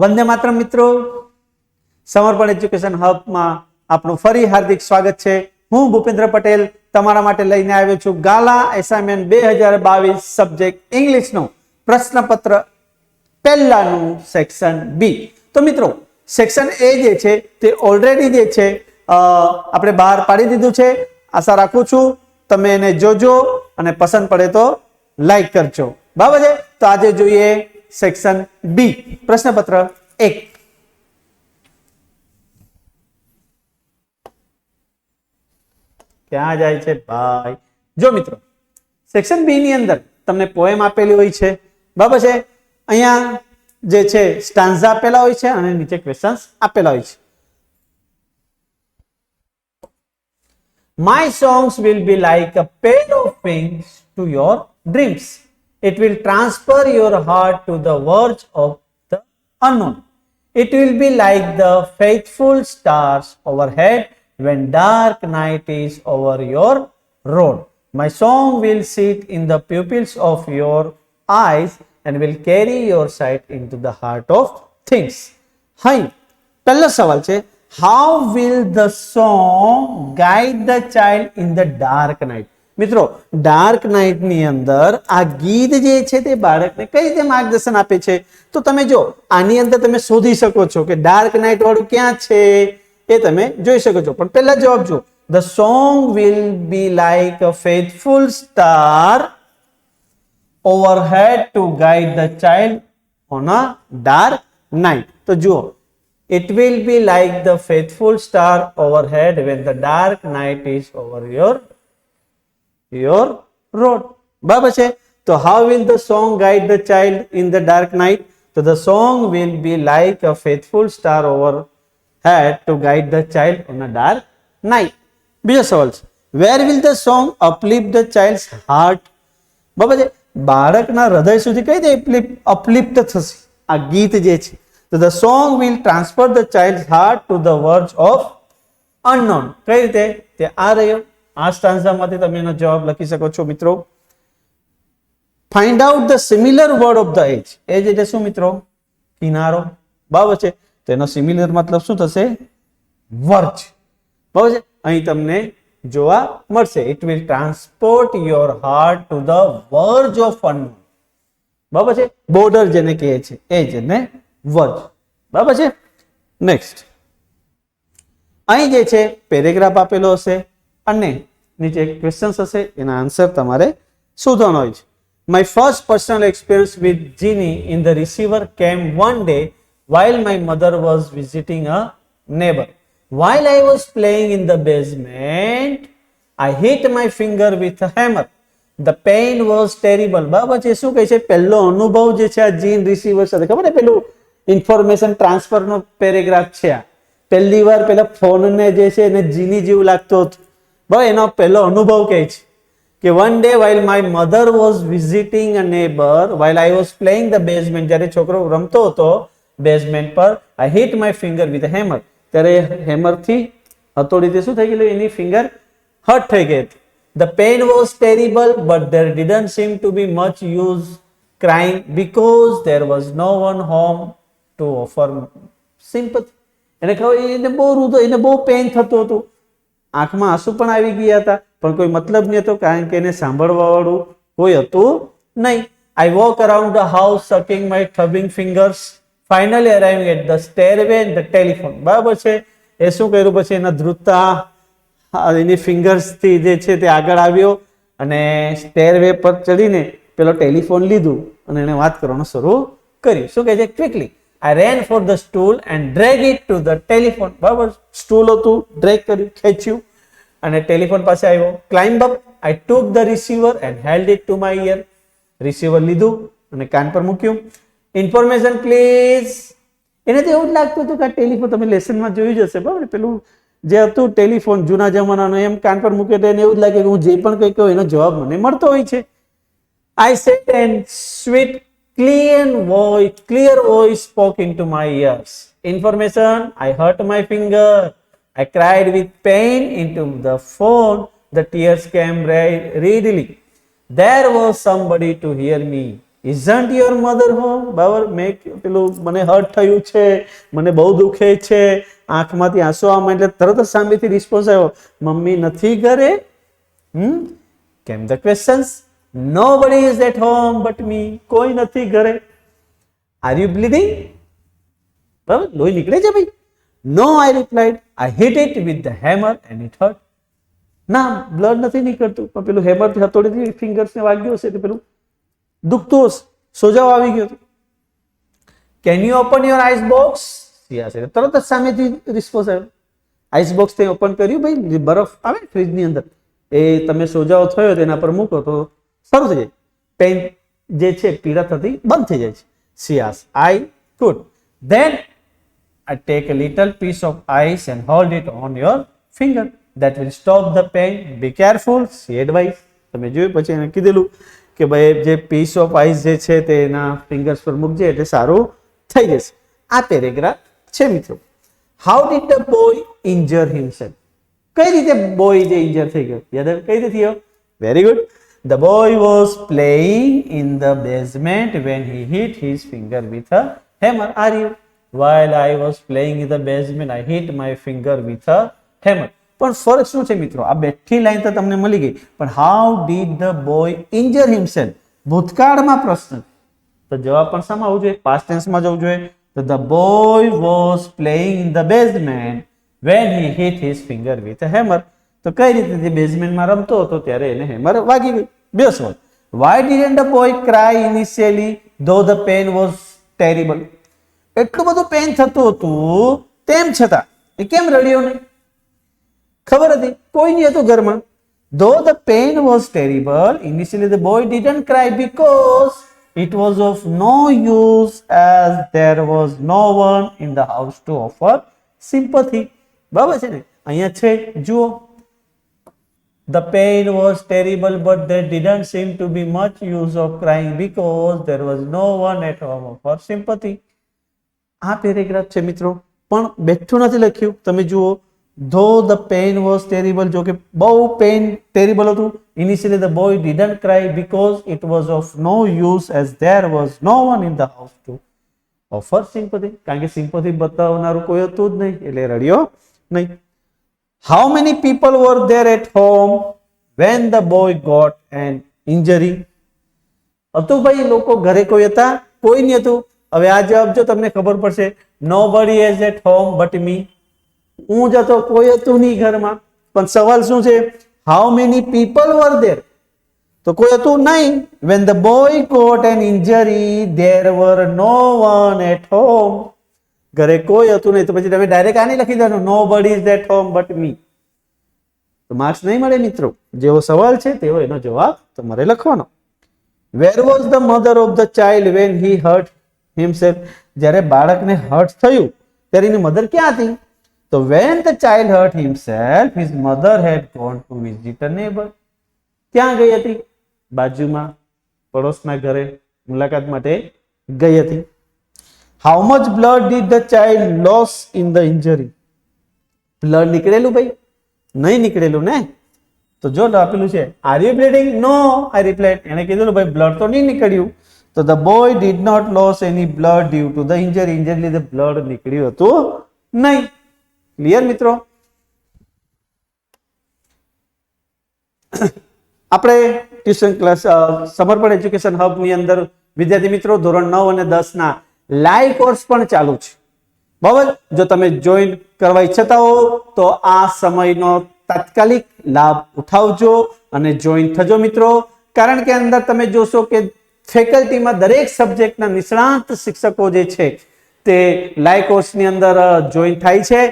વંદે માતરમ મિત્રો, સમર્પણ એજ્યુકેશન હબમાં આપનું ફરી હાર્દિક સ્વાગત છે. હું ભૂપેન્દ્ર પટેલ તમારા માટે લઈને આવ્યો છું ગાલા એસાઇનમેન્ટ 2022 સબ્જેક્ટ ઇંગ્લિશનું પ્રશ્નપત્ર પહેલાનું સેક્શન બી. તો મિત્રો સેક્શન એ જે છે તે ઓલરેડી જે છે આપણે બહાર પાડી દીધું છે. આશા રાખું છું તમે એને જોજો અને પસંદ પડે તો લાઈક કરજો. બરાબર છે. તો આજે જોઈએ સેક્શન બી, પ્રશ્નપત્ર 1. ક્યાં જાય છે ભાઈ? જો મિત્રો સેક્શન બી ની અંદર તમને પોએમ આપેલી હોય છે. બરાબર છે. અહીંયા જે છે સ્ટાન્ઝા આપેલા હોય છે અને નીચે ક્વેશ્ચન્સ આપેલા હોય છે. My songs will be like a pair of wings to your dreams. It will transfer your heart to the verge of the unknown. It will be like the faithful stars overhead when dark night is over your road. My song will sit in the pupils of your eyes and will carry your sight into the heart of things. Hi, પહેલો સવાલ છે, how will the song guide the child in the dark night? મિત્રો dark night ની અંદર આ ગીત જે છે તે બાળકને કઈ રીતે માર્ગદર્શન આપે છે? તો તમે જો આની અંદર તમે શોધી શકો છો કે ડાર્ક નાઇટ વાળું ક્યાં છે એ તમે જોઈ શકો છો. પણ પહેલા જવાબ જો, the song will be like a faithful star overhead to guide the child on a dark night. તો જુઓ, it will be like the faithful star overhead when the dark night is over your road. બરાબર છે. તો how will the song guide the child in the dark night? So the song will be like a faithful star overhead to guide the child on a dark night. બીજો સવાલ છે, where will the song uplift the child's heart? બરાબર છે. બાળકના હૃદય સુધી કઈ રીતે અપલિફ્ટ થશે આ ગીત જે છે? તો the song will transfer the child's heart to the verge of unknown. કઈ રીતે? તે આ રહ્યો. આ સ્ટાન્ઝામાંથી તમે એનો જવાબ લખી શકો છો મિત્રો. Find out the similar word of the age. Age એટલે શું મિત્રો? કિનારો. બરાબર છે. તો એનો સિમિલર મતલબ શું થશે? વર્જ. બરાબર છે. અહીં તમને જોવા મળશે. It will transport your heart to the verge of unknown. બરાબર છે. બોર્ડર જેને કહે છે એજ અને વર્જ. બરાબર છે. નેક્સ્ટ, અહીં જે છે પેરેગ્રાફ આપેલો હશે અને નીચે ક્વેશ્ચન્સ હશે, એના આન્સર તમારે શોધવાનો હોય છે. My first personal experience with genie in the receiver came one day while my mother was visiting a neighbor. While I was playing in the basement, I hit my finger with a hammer. The pain was terrible. બરાબર છે. શું કહે છે? પહેલો અનુભવ જે છે આ જીન રિસીવર સાથે, ખબર ને પેલું ઇન્ફોર્મેશન ટ્રાન્સફર નો પેરેગ્રાફ છે આ. પહેલી વાર પેલા ફોનને જે છે એને જીની જેવું લાગતું હતું. બરાબર, એનો પહેલો અનુભવ કહે છે કે one day while my mother was visiting a neighbor, while I was playing the basement, જ્યારે છોકરો રમતો હતો બેઝમેન્ટ પર, I hit my finger with a hammer. ત્યારે હેમરથી હથોડીથી શું થઈ ગયેલું? એની ફિંગર હર્ટ થઈ ગઈ હતી. The pain was terrible, but there didn't seem to be much use crying because there was no one home to offer sympathy. એને ખબર, એને બહુ રુદો, એને બહુ પેઇન થતું હતું, આંખમાં આંસુ પણ આવી ગયા હતા, પણ કોઈ મતલબ નહીં હતો કારણ કે એને સાંભળવા વાળું કોઈ હતું નહીં. I walk around the house sucking my throbbing fingers, finally arriving at the stairway and the telephone. બરાબર છે. એ શું કર્યું પછી? એના ધ્રુજતા એની ફિંગર્સ થી જે છે તે આગળ આવ્યો અને સ્ટેરવે પર ચડીને પેલો ટેલિફોન લીધું અને એને વાત કરવાનું શરૂ કર્યું. શું કહે છે? Quickly I ran for the stool and dragged it to the telephone. બરાબર, સ્ટૂલ હતું, ડ્રેગ કર્યું, ખેંચ્યું અને ટેલિફોન પાસે આવ્યો. Climb up, I took the receiver and held it to my ear. Receiver લીધું અને કાન પર મૂક્યું. Information please. એને તો એવું જ લાગતું હતું કે આ ટેલિફોન, તમે લેસનમાં જોયું જ હશે, બરાબર, પેલું જે હતું ટેલિફોન જૂના જમાનાનો, એમ કાન પર મૂક્યો તો એને એવું જ લાગે કે હું જે પણ કંઈ કહું એનો જવાબ મને મળતો હોય છે. I said and sweet clear voice spoke into my ears. Information, I hurt my finger. I cried with pain into the phone. The tears came readily. There was somebody to hear me. Isn't your mother home? બરાબર, મેં પેલું મને hurt થયું છે, મને બહુ દુખે છે, આંખમાંથી આંસુ આવવા એટલે તરત જ સામેથી રિસ્પોન્સ આવ્યો, મમ્મી નથી ઘરે. Came the questions, nobody is at home but me, કોઈ નથી ઘરે. Are you bleeding? બરાબર, લોહી નીકળે છે ભાઈ? No, I replied, I hit it with the hammer and it hurt. ના, બ્લડ નથી નીકળતું, પણ પેલું હેમરથી હથોડીથી ફિંગર્સને વાગ્યું હશે એટલે પેલું દુખતું હશે, સોજાઓ આવી ગયો. Can you open your eyes box? તરત જ સામેથી રિસ્પોન્સ આવ્યો. આઈસ બોક્સ તે ઓપન કર્યું ભાઈ, બરફ આવે ફ્રીજની અંદર, એ તમે સોજાઓ થયો તેના પર મૂકો તો શરૂ થઈ જાય, પેન જે છે પીડા થતી બંધ થઈ જાય છે. સિયાસ, આઈ could. Then I take a little piece of ice and hold it on your finger. That will stop the pain. Be careful. She advised. તમે જોયું પછી એને કીધેલું કે ભાઈ જે પીસ ઓફ આઈસ જે છે તે એના ફિંગર્સ પર મૂકજે એટલે સારું થઈ જશે. આ પેરેગ્રાફ છે મિત્રો. How did the boy injure himself? કઈ રીતે બોય જે ઇન્જર થઈ ગયો? યાદ આવે કઈ રીતે થયો? Very good. The boy was playing in the basement when he hit his finger with a hammer. Are you? While I was playing in the basement, I hit my finger with a hammer. પણ ફરક શું છે મિત્રો? આ બેઠી line તો તમને મળી ગઈ, પણ how did the boy injure himself? ભૂતકાળમાં પ્રશ્ન, તો જવાબ પણ શામાં આવવું જોઈએ? પાસ્ટ ટેન્સમાં જવું જોઈએ. તો the boy was playing in the basement when he hit his finger with a hammer. તો કઈ રીતે તે બેઝમેન્ટમાં રમતો હતો ત્યારે એને હેમર વાગી ગઈ. બેસ wall. Why didn't the boy cry initially though the pain was terrible? એટલું બધું પેન થતું હતું તેમ છતાં એ કેમ રડ્યો નહીં? ખબર હતી, કોઈ નહીં હતું ઘરમાં. Though the pain was terrible, initially the boy didn't cry because it was of no use as there was no one in the house to offer sympathy. બરાબર છે ને? અહીંયા છે જુઓ, the pain was terrible but there didn't seem to be much use of crying because there was no one at home for sympathy. આ paragraph છે મિત્રો, પણ બેઠું નથી લખ્યું. તમે જુઓ, though the pain was terrible, જો કે બહુ પેન ટેરિબલ હતું. Initially the boy didn't cry because it was of no use as there was no one in the house to offer sympathy. કારણ કે સિમ્પથી બતાવનારું કોઈ હતું જ નહીં એટલે રડ્યો નહીં. How many people were there at home when the boy got an injury? હતું ભાઈ લોકો ઘરે કોઈ હતા? કોઈ નહીં હતું. હવે આ જવાબ જો તમને ખબર પડશે, nobody is at home but me. હું જતો, કોઈ હતું નહીં ઘરમાં. પણ સવાલ શું છે? how many people were there? તો કોઈ હતું નહીં. when the boy got an injury there were no one at home. ઘરે કોઈ હતું નહીં, તો પછી તમે ડાયરેક્ટ આને લખી દેવાનું, nobody is at home but me. તો માર્ક્સ નહીં મળે મિત્રો. જેવો સવાલ છે તેવો એનો જવાબ તમારે લખવાનો. where was the mother of the child when he hurt himself? જ્યારે બાળકને હર્ટ થયું ત્યારે એની મધર ક્યાં હતી? તો when the child hurt himself, his mother had gone to visit a neighbor. ક્યાં ગઈ હતી? બાજુમાં પડોશના ઘરે મુલાકાત માટે ગઈ હતી. How much blood did the child lose in the injury? Blood નીકળેલું ભાઈ? નહીં નીકળેલું ને. તો જો આપેલું છે, are you bleeding? No, I replied. એને કીધેલું ભાઈ બ્લડ તો નહીં નીકળ્યું. તો the boy did not lose any blood due to the injury. Injury લીધે બ્લડ નીકળ્યું હતું નહીં. ક્લિયર મિત્રો? આપણે ટ્યુશન ક્લાસ સમર્પણ એજ્યુકેશન હબ ની અંદર વિદ્યાર્થી મિત્રો ધોરણ 9 અને 10 ના લાઈવ કોર્સ પણ ચાલુ છે. બરાબર, જો તમે જોઈન કરવા ઈચ્છતા હો તો આ સમયનો તાત્કાલિક લાભ ઉઠાવજો અને જોઈન થજો મિત્રો. કારણ કે અંદર તમે જોશો કે ફેકલ્ટીમાં દરેક સબ્જેક્ટના નિષ્ણાંત શિક્ષકો જે છે તે લાઈવ કોર્સની અંદર જોઈન થાય છે.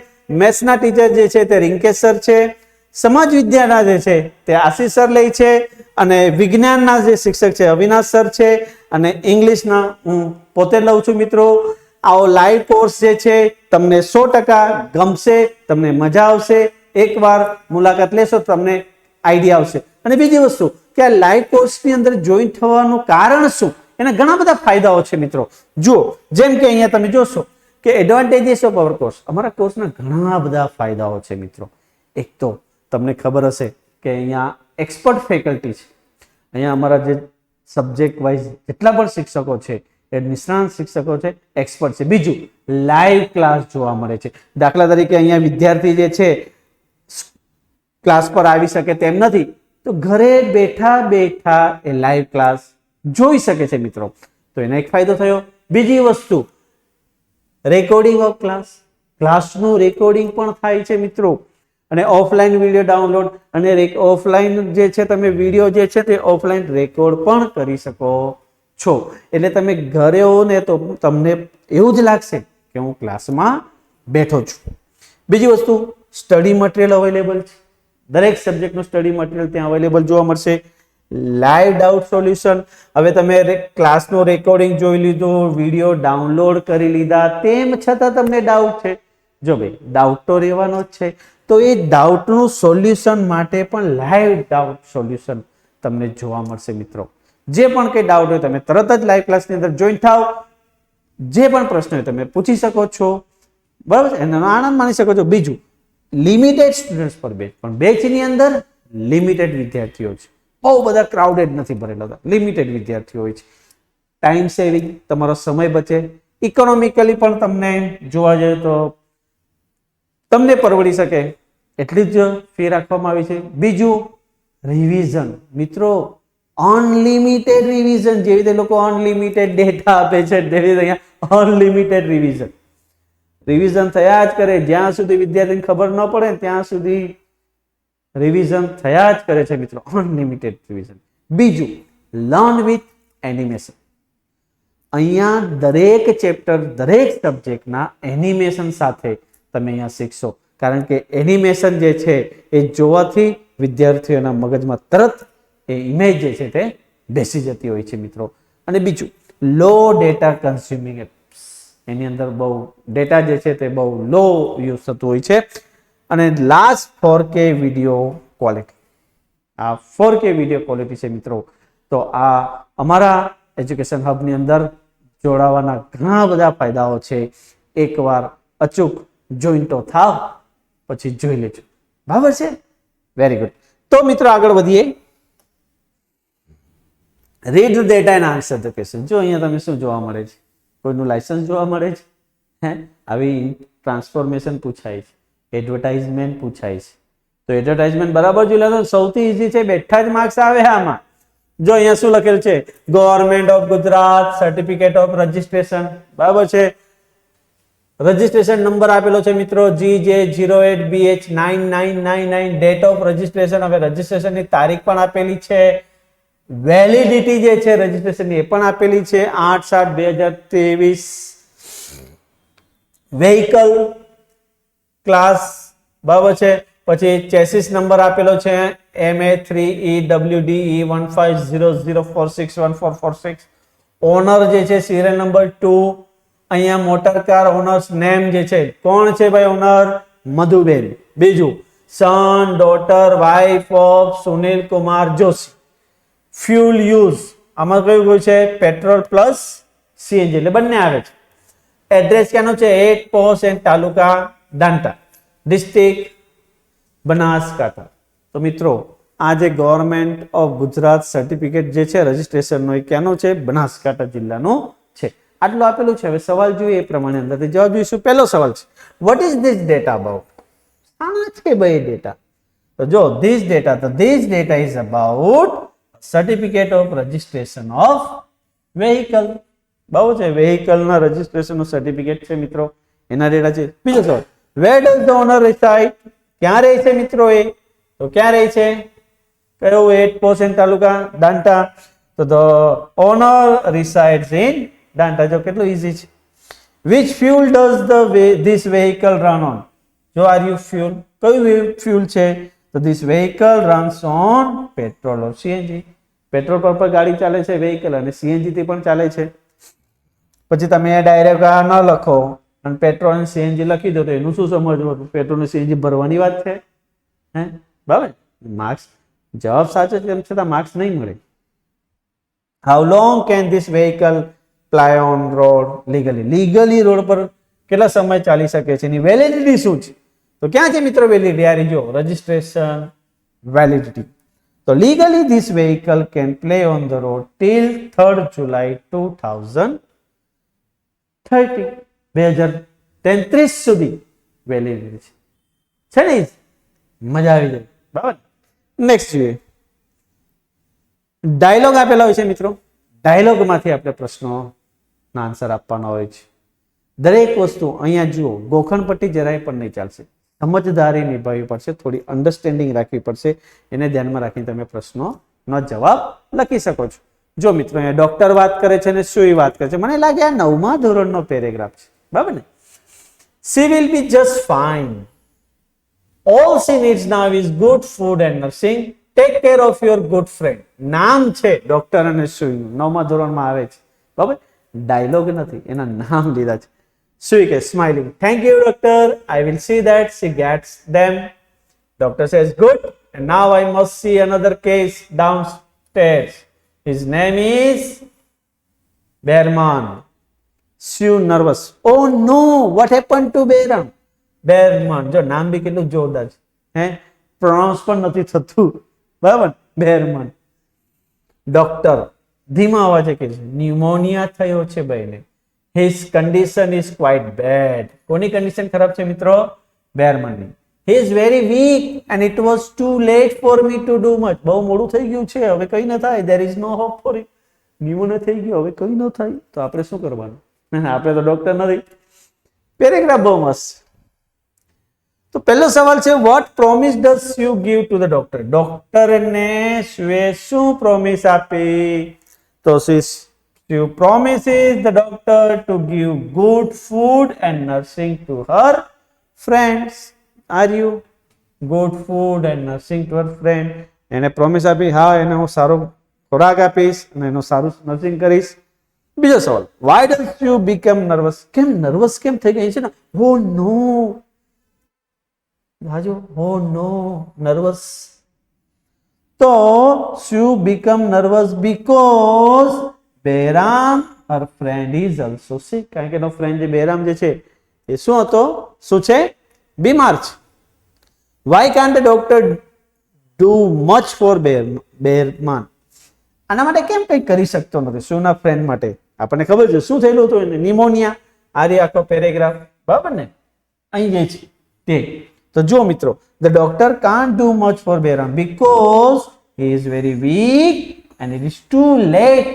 મેથ્સના ટીચર જે છે તે રિંકેશ સર છે, સમાજ વિદ્યાના જે છે તે આશીષ સર લે છે, અને વિજ્ઞાનના જે શિક્ષક છે અવિનાશ સર છે, અને ઇંગ્લિશના હું પોતે લઉં છું મિત્રો. આવો લાઈવ કોર્સ જે છે તમને 100% ગમશે, તમને મજા આવશે. એકવાર મુલાકાત લેશો તમને આઈડિયા આવશે. અને બીજી વસ્તુ કે આ લાઈવ કોર્સની અંદર જોઈન થવાનું કારણ શું? એના ઘણા બધા ફાયદાઓ છે મિત્રો. જુઓ, જેમ કે અહીંયા તમે જોશો કે એડવાન્ટેજીસ ઓફ અવર કોર્સ. અમારા કોર્સના ઘણા બધા ફાયદાઓ છે મિત્રો. એક તો તમને ખબર હશે કે અહીંયા એક્સપર્ટ ફેકલ્ટી છે. અહીંયા અમારા જે સબ્જેક્ટ વાઇઝ જેટલા પણ શિક્ષકો છે એ નિષ્ણાંત શિક્ષકો છે, એક્સપર્ટ છે. બીજું, લાઈવ ક્લાસ જોવા મળે છે. દાખલા તરીકે અહીંયા વિદ્યાર્થી જે છે ક્લાસ પર આવી શકે તેમ નથી, તો ઘરે બેઠા બેઠા એ લાઈવ ક્લાસ જોઈ શકે છે મિત્રો. તો એનો એક ફાયદો થયો. બીજી વસ્તુ, રેકોર્ડિંગ ઓફ ક્લાસનું રેકોર્ડિંગ પણ થાય છે મિત્રો. અને ઓફલાઈન વિડીયો ડાઉનલોડ અને ઓફલાઈન જે છે તમે વિડીયો જે છે તે ઓફલાઈન રેકોર્ડ પણ કરી શકો છો. એટલે તમે ઘરે હો ને તો તમને એવું જ લાગશે કે હું ક્લાસમાં બેઠો છું. બીજી વસ્તુ, સ્ટડી મટીરિયલ અવેલેબલ છે. દરેક સબ્જેક્ટનું સ્ટડી મટીરિયલ ત્યાં અવેલેબલ જોવા મળશે. લાઈવ ડાઉટ સોલ્યુશન, હવે તમે ક્લાસનો રેકોર્ડિંગ જોઈ લીધું, વિડીયો ડાઉનલોડ કરી લીધા, તેમ છતાં તમને ડાઉટ છે, જો ભાઈ ડાઉટ તો રહેવાનો જ છે, તો એ ડાઉટનું સોલ્યુશન માટે પણ લાઈવ ડાઉટ સોલ્યુશન તમને જોવા મળશે મિત્રો. જે પણ કંઈ ડાઉટ હોય તમે તરત જ લાઈવ ક્લાસની અંદર જોઈન થાવ, જે પણ પ્રશ્ન હોય તમે પૂછી શકો છો, બરાબર, એનો આનંદ માણી શકો છો. બીજું, લિમિટેડ સ્ટુડન્ટ્સ પર બેચ, પણ બેચની અંદર લિમિટેડ વિદ્યાર્થીઓ છે, બહુ બધા ક્રાઉડેડ નથી ભરેલા, લિમિટેડ વિદ્યાર્થીઓ હોય છે. ટાઈમ સેવિંગ, તમારો સમય બચે. ઇકોનોમિકલી પણ તમને જોવા જઈએ તો તમને પરવડી શકે એટલી જ ફી રાખવામાં આવી છે. બીજું, રિવિઝન મિત્રો, અનલિમિટેડ રિવિઝન. જેવી રીતે લોકો અનલિમિટેડ ડેટા આપે છે તેવી રીતે અહીંયા અનલિમિટેડ રિવિઝન થયા જ કરે. જ્યાં સુધી વિદ્યાર્થીને ખબર ન પડે ત્યાં સુધી રિવિઝન થયા જ કરે છે મિત્રો, અનલિમિટેડ રિવિઝન. બીજું, લર્ન વિથ એનિમેશન. અહીંયા દરેક ચેપ્ટર, દરેક સબ્જેક્ટના એનિમેશન સાથે તમે અહીંયા શીખશો, કારણ કે એનિમેશન જે છે એ જોવાથી વિદ્યાર્થીઓના મગજમાં તરત એ ઇમેજ જે છે તે બેસી જતી હોય છે મિત્રો. અને બીજું, લો ડેટા કન્ઝ્યુમિંગ એપ્સ. એની અંદર બહુ ડેટા જે છે તે બહુ લો યુઝ થતું હોય છે. અને લાસ્ટ 4K વિડીયો ક્વોલિટી. આ 4K વિડીયો ક્વોલિટી છે મિત્રો. તો આ અમારા એજ્યુકેશન હબની અંદર જોડાવાના ઘણા બધા ફાયદાઓ છે. એકવાર અચૂક જોઈન તો થાવ, પછી જોઈ લેજો, બરાબર છે? Very good. તો મિત્રો આગળ વધીએ. Read data and answer the question. જો અહીંયા તમે શું જોવા મળે છે? કોઈનું લાયસન્સ જોવા મળે છે, હે, આવી ટ્રાન્સફોર્મેશન પૂછાય છે, એડવર્ટાઇઝમેન્ટ પૂછાય છે. તો એડવર્ટાઇઝમેન્ટ બરાબર જોઈ લો. સૌથી ઈઝી છે, બેઠા જ માર્ક્સ આવે આમાં. જો અહીંયા શું લખેલ છે? Government of Gujarat certificate of registration, બરાબર છે. રજીસ્ટ્રેશન નંબર આપેલો છે મિત્રો GJ08BH9999. ડેટ ઓફ રજીસ્ટ્રેશન, હવે રજીસ્ટ્રેશનની તારીખ પણ આપેલી છે. વેલિડિટી જે છે રજીસ્ટ્રેશનની એ પણ આપેલી છે 8/7/2023. વ્હીકલ ક્લાસ, બરાબર છે. પછી ચેસિસ નંબર આપેલો છે MA3EWDE1500461446. ઓનર જે છે સિરિયલ નંબર 2. અહીંયા મોટર કાર ઓનર્સ નેમ જે છે, કોણ છે ભાઈ ઓનર? મધુબેન. બીજું, son, daughter, wife of Sunil Kumar Joshi. Fuel use, આમાં કયું છે? પેટ્રોલ પ્લસ સીએનજી, એટલે બંને આવે છે. એડ્રેસ ક્યાંનો છે? 8 post and taluka Danta, district Banaskantha. તો મિત્રો આ જે ગવર્મેન્ટ ઓફ ગુજરાત સર્ટિફિકેટ જે છે રજીસ્ટ્રેશનનો, એ ક્યાંનો છે? બનાસકાંઠા જિલ્લાનો છે. આટલું આપેલું છે. હવે સવાલ જોઈએ એ પ્રમાણે અંદરથી જવાબ જોઈશું. પહેલો સવાલ છે, what is this data about? શાના છે ભાઈ ડેટા? તો જો this data is about certificate of registration of vehicle. બહુ છે, વેહિકલના રજીસ્ટ્રેશનનું સર્ટિફિકેટ છે મિત્રો, એના ડેટા છે. બીજો સવાલ, where does the owner reside? ક્યાં રહે છે મિત્રો એ? તો ક્યાં રહે છે? કયો? 8 પોસ્ટ એન્ડ તાલુકા દાંતા. તો ધ ઓનર રિસાઇડ્સ ઇન દાંતા. જો કેટલું ઈઝી છે. Which fuel does this vehicle run on? જો આર યુ ફ્યુલ, કયું ફ્યુલ છે? તો this vehicle runs on petrol or CNG. Petrol પર ગાડી ચાલે છે વેહિકલ, અને સીએનજી થી પણ ચાલે છે. પછી તમે ડાયરેક્ટ આ ન લખો અને પેટ્રોલ અને સીએનજી લખી દો તો એનું શું સમજવું? પેટ્રોલ અને સીએનજી ભરવાની વાત છે, હે, બરાબર? માર્ક્સ, જવાબ સાચો છે તેમ છતાં માર્ક્સ નહીં મળે. How long can this vehicle ply on road legally? Legally road પર કેટલા સમય ચાલી શકે છે? એની વેલિડિટી શું છે? તો ક્યાં છે મિત્રો વેલિડિટી? આ જો રજીસ્ટ્રેશન વેલિડિટી. તો legally this vehicle can play on the road till 3rd જુલાઈ 2030. 2033 સુધી વેલિડિટી છે ને. મજા આવી જાય, બરાબર. નેક્સ્ટ જોઈએ, ડાયલોગ આપેલા હોય છે મિત્રો. ડાયલોગમાંથી આપણે પ્રશ્નોના આન્સર આપવાના હોય છે. દરેક વસ્તુ અહીંયા જુઓ, ગોખણપટ્ટી જરાય પણ નહીં ચાલશે. સમજદારી નિભાવવી પડશે, થોડી અન્ડરસ્ટેન્ડિંગ રાખવી પડશે. એને ધ્યાનમાં રાખીને તમે પ્રશ્નોનો જવાબ લખી શકો છો. જો મિત્રો અહીંયા ડોક્ટર વાત કરે છે ને સુઈ વાત કરે છે, મને લાગે આ 9મા ધોરણનો પેરેગ્રાફ છે, બરાબર ને. She will be just fine. All she needs now is good food and nursing. Take care of your good friend. નામ છે ડોક્ટર અને સુઈનું, 9મા ધોરણમાં આવે છે, બરાબર. ડાયલોગ નથી, એના નામ લીધા છે. સુઈ કે smiling, thank you doctor, I will see that she gets them. Doctor says good, and now I must see another case downstairs. His name is Behrman. Sue nervous. Oh no, what happened to Behrman? Behrman, જો નામ બી કેટલું જોરદાર છે, હે pronounce પણ નથી થતું, બરાબર. Behrman. ડોક્ટર ધીમા અવાજે કહે છે, ન્યુમોનિયા થયો છે ભાઈને. His condition is quite bad. કોની કન્ડિશન ખરાબ છે મિત્રો? બેરમનની. He is very weak and it was too late for me to do much. બહુ મોડું થઈ ગયું છે, હવે કઈ ન થાય. There is no hope for it. Pneumonia થઈ ગયો, હવે કઈ ન થાય, તો આપણે શું કરવાનું? આપણે તો ડોક્ટર નથી. પેરેગ્રાફ બહુ મસ્ત. તો પહેલો સવાલ છે, what promise does you give to the doctor? ડોક્ટરને શું પ્રોમિસ આપી? તો she promises the doctor to give good food and nursing to her friends. Are you? Good food and nursing to her friend. એને promise આપી, હા એને હું સારો ખોરાક આપીશ અને એનું સારું નર્સિંગ કરીશ. બીજો સવાલ, why does you become nervous? કેમ નર્વસ કેમ થઈ ગઈ છે ને? oh no, ભાજો oh no, nervous. તો you become nervous because Behram, her friend is also sick. કારણ કે એનો ફ્રેન્ડ જે બેરામ જે છે એ શું હતો? શું છે? બીમાર છે. Why can't the doctor do much for Behrman? આના માટે કેમ કંઈ કરી શકતો નથી સુના ફ્રેન્ડ માટે? આપણને ખબર છે શું થયેલું હતું એને, નિમોનિયા. આ રે આખો પેરેગ્રાફ, બરાબર ને, અહીં જે છે તે. તો જો મિત્રો, the doctor can't do much for Behram because he is very weak and it is too late.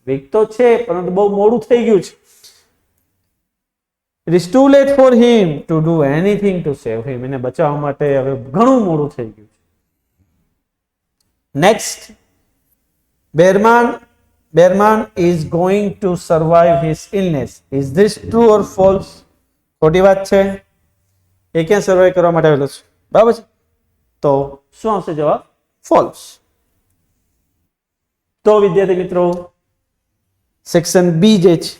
Week તો છે પરંતુ બહુ મોડું થઈ ગયું છે. It is too late for him to do anything to save him. એને બચાવવા માટે હવે ઘણું મોડું થઈ ગયું છે. Next, Behrman is going to survive his illness. Is this true or false? ખોટી વાત છે. એ ક્યાં સર્વાઈવ કરવા માટે આવેલો છે, બરાબર છે. તો શું આવશે જવાબ? ફોલ્સ. તો વિદ્યાર્થી મિત્રો, સેક્શન બી જે છે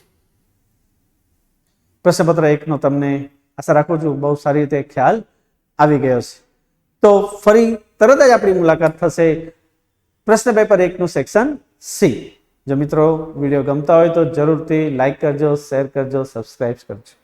પ્રશ્નપત્ર 1 નો તમને આશા રાખું છું બહુ સારી રીતે ખ્યાલ આવી ગયો છે. તો ફરી તરત જ આપણી મુલાકાત થશે પ્રશ્ન પેપર 1 નું સેક્શન સી. જો મિત્રો વિડીયો ગમતા હોય તો જરૂરથી લાઈક કરજો, શેર કરજો, સબસ્ક્રાઇબ કરજો.